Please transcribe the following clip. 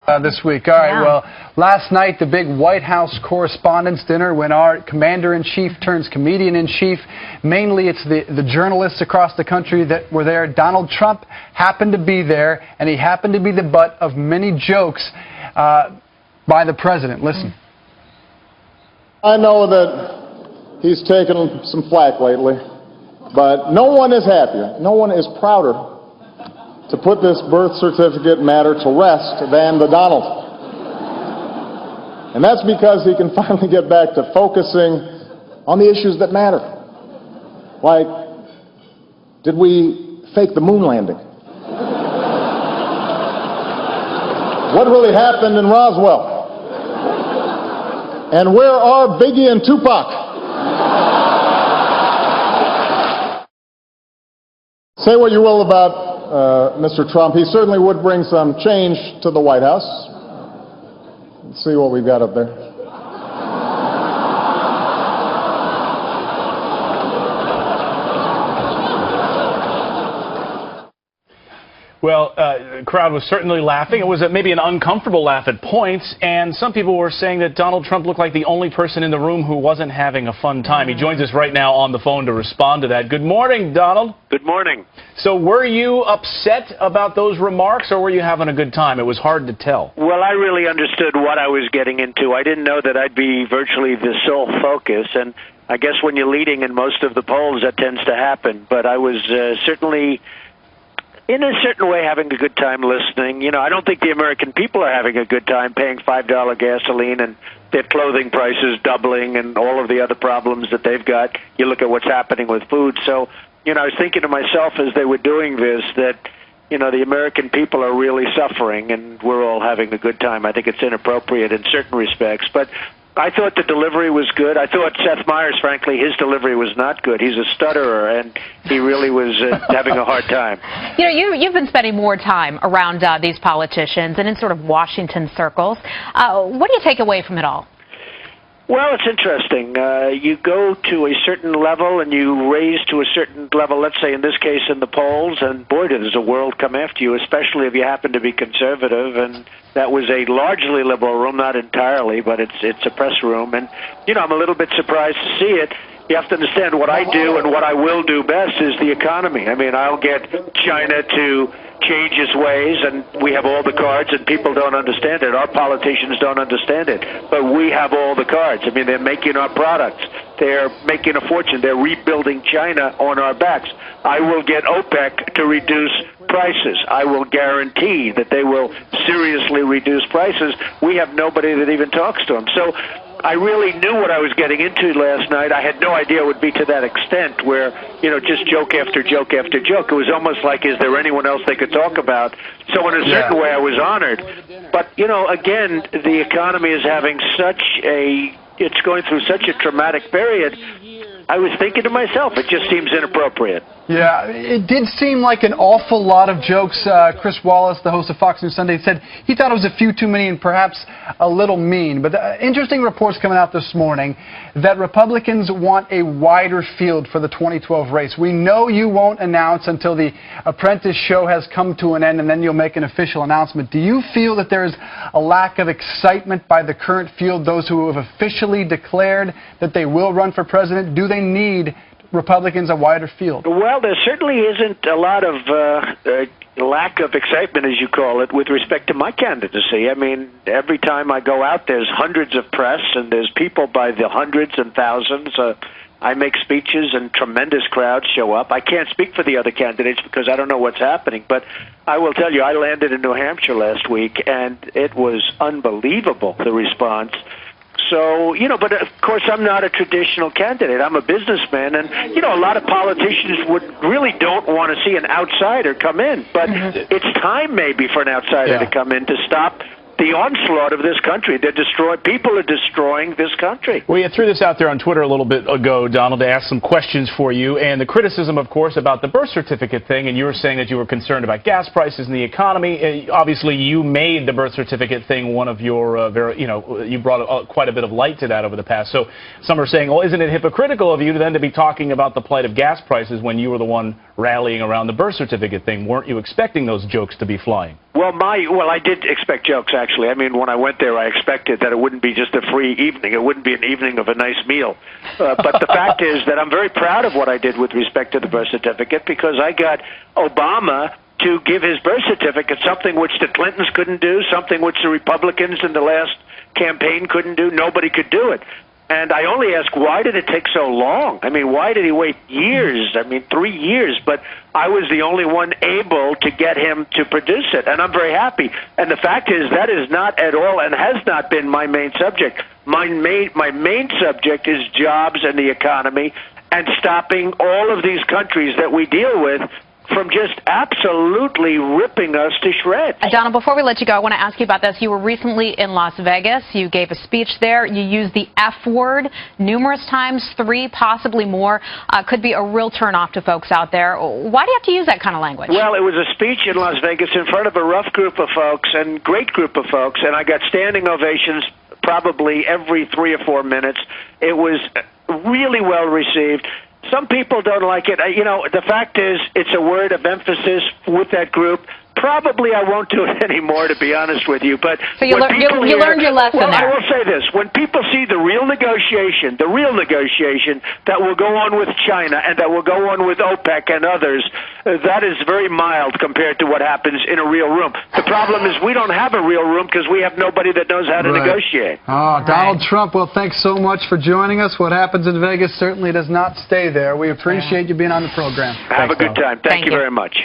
This week. All right, well, last night, the big White House Correspondents' Dinner, when our Commander-in-Chief turns Comedian-in-Chief. Mainly, it's the journalists across the country that were there. Donald Trump happened to be there, and he happened to be the butt of many jokes by the president. Listen. I know that he's taken some flack lately, but no one is happier, no one is prouder to put this birth certificate matter to rest than the Donald. And that's because he can finally get back to focusing on the issues that matter. Like, did we fake the moon landing? What really happened in Roswell? And where are Biggie and Tupac? Say what you will about Mr. Trump. He certainly would bring some change to the White House. Let's see what we've got up there. Well, the crowd was certainly laughing. It was maybe an uncomfortable laugh at points, and some people were saying that Donald Trump looked like the only person in the room who wasn't having a fun time. He joins us right now on the phone to respond to that. Good morning, Donald. Good morning. So were you upset about those remarks, or were you having a good time? It was hard to tell. Well, I really understood what I was getting into. I didn't know that I'd be virtually the sole focus, and I guess when you're leading in most of the polls, that tends to happen. But I was certainly, in a certain way, having a good time listening. You know, I don't think the American people are having a good time paying $5 gasoline and their clothing prices doubling and all of the other problems that they've got. You look at what's happening with food. So, you know, I was thinking to myself as they were doing this that, you know, the American people are really suffering and we're all having a good time. I think it's inappropriate in certain respects. But I thought the delivery was good. I thought Seth Meyers, frankly, his delivery was not good. He's a stutterer, and he really was having a hard time. You know, you've been spending more time around these politicians and in sort of Washington circles. What do you take away from it all? Well, it's interesting. You go to a certain level and you raise to a certain level, let's say in this case in the polls, and boy, does the world come after you, especially if you happen to be conservative. And that was a largely liberal room, not entirely, but it's a press room. And, you know, I'm a little bit surprised to see it. You have to understand what I do and what I will do best is the economy. I mean, I'll get China to change its ways, and we have all the cards, and people don't understand it. Our politicians don't understand it, but we have all the cards. I mean, they're making our products. They're making a fortune. They're rebuilding China on our backs. I will get OPEC to reduce prices. I will guarantee that they will seriously reduce prices. We have nobody that even talks to them. So I really knew what I was getting into last night. I had no idea it would be to that extent where, you know, just joke after joke after joke. It was almost like, is there anyone else they could talk about? So in a certain way, I was honored. But, you know, again, the economy is having it's going through such a traumatic period. I was thinking to myself, it just seems inappropriate. Yeah, it did seem like an awful lot of jokes. Chris Wallace, the host of Fox News Sunday, said he thought it was a few too many and perhaps a little mean. But interesting reports coming out this morning that Republicans want a wider field for the 2012 race. We know you won't announce until the Apprentice show has come to an end, and then you'll make an official announcement. Do you feel that there is a lack of excitement by the current field, those who have officially declared that they will run for president? Do they need Republicans a wider field? Well, there certainly isn't a lot of lack of excitement, as you call it, with respect to my candidacy. I mean, every time I go out, there's hundreds of press, and there's people by the hundreds and thousands. I make speeches, and tremendous crowds show up. I can't speak for the other candidates because I don't know what's happening, but I will tell you, I landed in New Hampshire last week, and it was unbelievable, the response. So, you know, but of course I'm not a traditional candidate. I'm a businessman, and, you know, a lot of politicians really don't want to see an outsider come in. But it's time maybe for an outsider to come in to stop the onslaught of this country. People are destroying this country. Well, you threw this out there on Twitter a little bit ago, Donald, to ask some questions for you, and the criticism, of course, about the birth certificate thing, and you were saying that you were concerned about gas prices and the economy. Obviously, you made the birth certificate thing one of your, you brought quite a bit of light to that over the past. So some are saying, well, isn't it hypocritical of you then to be talking about the plight of gas prices when you were the one rallying around the birth certificate thing? Weren't you expecting those jokes to be flying? Well, I did expect jokes, actually. actually. I mean, when I went there, I expected that it wouldn't be just a free evening. It wouldn't be an evening of a nice meal. But the fact is that I'm very proud of what I did with respect to the birth certificate, because I got Obama to give his birth certificate, something which the Clintons couldn't do, something which the Republicans in the last campaign couldn't do. Nobody could do it. And I only ask, why did it take so long? I mean, why did he wait years? I mean, 3 years. But I was the only one able to get him to produce it, and I'm very happy. And the fact is, that is not at all and has not been my main subject. My main subject is jobs and the economy and stopping all of these countries that we deal with from just absolutely ripping us to shreds. Donald, before we let you go, I want to ask you about this. You were recently in Las Vegas. You gave a speech there. You used the F word numerous times, 3, possibly more. Could be a real turnoff to folks out there. Why do you have to use that kind of language? Well, it was a speech in Las Vegas in front of a rough group of folks and great group of folks, and I got standing ovations probably every 3 or 4 minutes. It was really well received. Some people don't like it. You know, the fact is, it's a word of emphasis with that group. Probably I won't do it anymore, to be honest with you. But so you learned your lesson well, there. I will say this. When people see the real negotiation that will go on with China and that will go on with OPEC and others, that is very mild compared to what happens in a real room. The problem is we don't have a real room because we have nobody that knows how to negotiate. Oh, Donald Trump, well, thanks so much for joining us. What happens in Vegas certainly does not stay there. We appreciate you being on the program. Have a good time. Thank you very much.